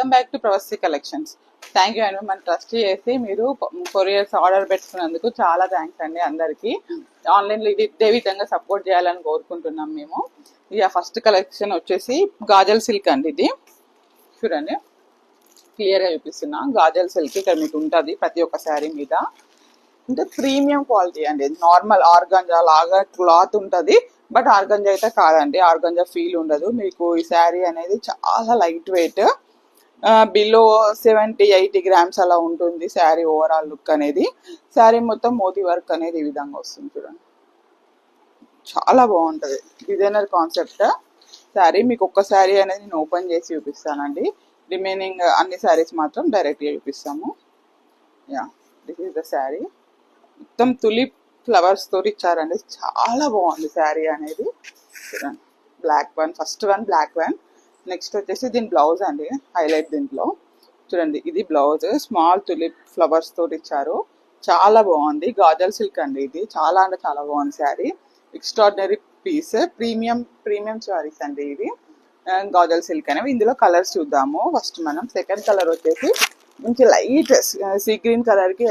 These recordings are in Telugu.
Welcome back to Pravasthi collections. Thank you అండి. మన ట్రస్ట్ చేసి మీరు కొరియర్స్ ఆర్డర్ పెట్టుకున్నందుకు చాలా థ్యాంక్స్ అండి. అందరికి ఆన్లైన్లో ఇదే విధంగా సపోర్ట్ చేయాలని కోరుకుంటున్నాం మేము. ఇక ఫస్ట్ కలెక్షన్ వచ్చేసి గాజల్ సిల్క్ అండి. ఇది చూడండి, క్లియర్గా చూపిస్తున్నా. గాజల్ సిల్క్ ఇక్కడ మీకు ఉంటుంది ప్రతి ఒక్క శారీ మీద. అంటే ప్రీమియం క్వాలిటీ అండి. నార్మల్ ఆర్గంజా లాగా క్లాత్ ఉంటుంది, బట్ ఆర్గంజా అయితే కాదండి. ఆర్గంజా ఫీల్ ఉండదు మీకు. ఈ శారీ అనేది చాలా లైట్ వెయిట్, బిలో 70-80 గ్రామ్స్ అలా ఉంటుంది శారీ ఓవరాల్ లుక్ అనేది. శారీ మొత్తం మోతీ వర్క్ అనేది ఈ విధంగా వస్తుంది చూడండి. చాలా బాగుంటుంది, డిజైనర్ కాన్సెప్ట్ శారీ. మీకు ఒక్క శారీ అనేది నేను ఓపెన్ చేసి చూపిస్తానండి. రిమైనింగ్ అన్ని శారీస్ మాత్రం డైరెక్ట్గా చూపిస్తాము. Yeah, this is the sari. మొత్తం తులిప్ ఫ్లవర్స్ తోటి ఇచ్చారండి. చాలా బాగుంది శారీ అనేది. చూడండి, block one, first one block one. Next వచ్చేసి దీని బ్లౌజ్ అండి, హైలైట్ దీంట్లో. చూడండి, ఇది బ్లౌజ్ స్మాల్ తులిప్ ఫ్లవర్స్ తోటి ఇచ్చారు. చాలా బాగుంది. గాజల్ సిల్క్ అండి. ఇది చాలా అంటే చాలా బాగుంది sari. Extraordinary piece. Premium saris అండి ఇవి. గాజల్ సిల్క్ అనేవి. ఇందులో కలర్స్ చూద్దాము. ఫస్ట్ మనం సెకండ్ కలర్ వచ్చేసి మంచి లైట్ సీ గ్రీన్ కలర్ కి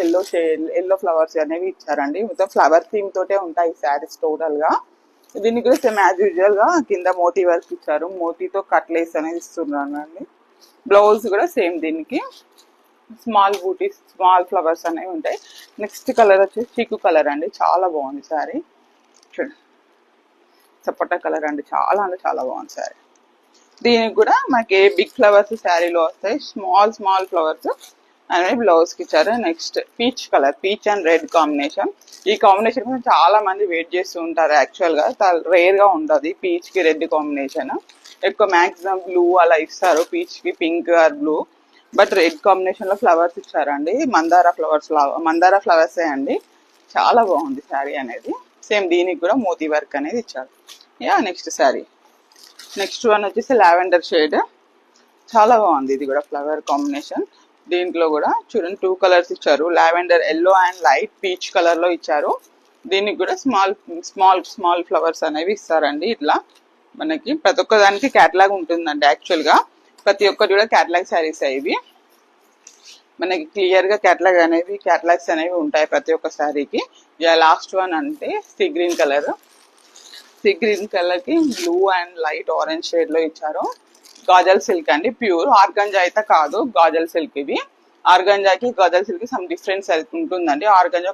ఎల్లో ఫ్లవర్స్ అనేవి ఇచ్చారండి. మొత్తం ఫ్లవర్ థీమ్ తోటే ఉంటాయి శారీస్ టోటల్ గా. దీనికి కూడా సేమ్ యాజ్ యూజువల్ గా కింద మోతీ వర్క్ ఇచ్చారు. మోతీతో కట్లేస్ అనేది ఇస్తున్నారండి. బ్లౌజ్ కూడా సేమ్ దీనికి స్మాల్ బూటీస్, స్మాల్ ఫ్లవర్స్ అనేవి ఉంటాయి. నెక్స్ట్ కలర్ వచ్చేసి చీకు కలర్ అండి. చాలా బాగుంది శారీ. చూడండి, సపోటా కలర్ అండి. చాలా అంటే చాలా బాగుంది శారీ. దీనికి కూడా మనకి బిగ్ ఫ్లవర్స్ శారీలో వస్తాయి. స్మాల్ ఫ్లవర్స్ అనేవి బ్లౌజ్ కి ఇచ్చారు. Next peach colour, peach and red combination. ఈ కాంబినేషన్ కోసం చాలా మంది వెయిట్ చేస్తూ ఉంటారు. యాక్చువల్ గా రేర్ గా ఉండదు పీచ్ కి రెడ్ కాంబినేషన్. ఎక్కువ మాక్సిమం బ్లూ అలా ఇస్తారు, పీచ్ కి pink or blue. But red combination లో ఫ్లవర్స్ ఇచ్చారండి. మందార ఫ్లవర్స్ అండి. చాలా బాగుంది శారీ అనేది. సేమ్ దీనికి కూడా మోతీ వర్క్ అనేది ఇచ్చారు. Yeah, next sari. Next one వచ్చేసి లావెండర్ షేడ్. చాలా బాగుంది. ఇది కూడా ఫ్లవర్ కాంబినేషన్. దీంట్లో కూడా చూడండి 2 కలర్స్ ఇచ్చారు. Lavender yellow and light peach colour లో ఇచ్చారు. దీనికి కూడా స్మాల్ ఫ్లవర్స్ అనేవి ఇస్తారండి. ఇట్లా మనకి ప్రతి ఒక్క దానికి క్యాటలాగ్ ఉంటుందండి. యాక్చువల్ గా ప్రతి ఒక్కటి కూడా క్యాటలాగ్ శారీస్ ఇవి. మనకి క్లియర్ గా క్యాటలాగ్స్ అనేవి ఉంటాయి ప్రతి ఒక్క శారీకి. లాస్ట్ వన్ అంటే సీ గ్రీన్ కలర్ కి blue and light orange shade లో ఇచ్చారు. గాజల్ సిల్క్ అండి. ప్యూర్ ఆర్గంజా అయితే కాదు, గాజల్ సిల్క్ ఇవి. ఆర్గంజాకి గాజల్ సిల్క్ సమ్ డిఫరెన్స్ ఉంటుందండి. ఆర్గంజా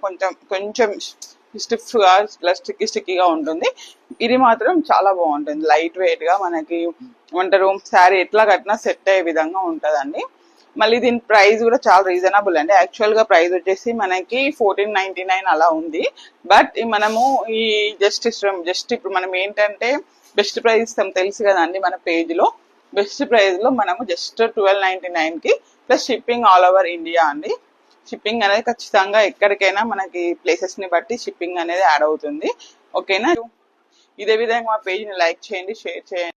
కొంచెం స్టిఫ్ గా స్టిక్కీగా ఉంటుంది. ఇది మాత్రం చాలా బాగుంటుంది. లైట్ వెయిట్ గా మనకి ఏమంటారు, శారీ ఎట్లా కట్టినా సెట్ అయ్యే విధంగా ఉంటుందండి. మళ్ళీ దీని ప్రైస్ కూడా చాలా రీజనబుల్ అండి. యాక్చువల్ గా ప్రైస్ వచ్చేసి మనకి 1499 అలా ఉంది. బట్ మనము ఈ జస్ట్ ఇప్పుడు మనం ఏంటంటే బెస్ట్ ప్రైస్ ఇస్తాం తెలుసు కదండి. మన పేజ్ లో బెస్ట్ ప్రైస్ లో మనము జస్ట్ 1299 కి plus shipping all over India అండి. షిప్పింగ్ అనేది ఖచ్చితంగా ఎక్కడికైనా మనకి ప్లేసెస్ ని బట్టి షిప్పింగ్ అనేది యాడ్ అవుతుంది. ఓకేనా. ఇదే విధంగా మా పేజ్ ని లైక్ చేయండి, షేర్ చేయండి.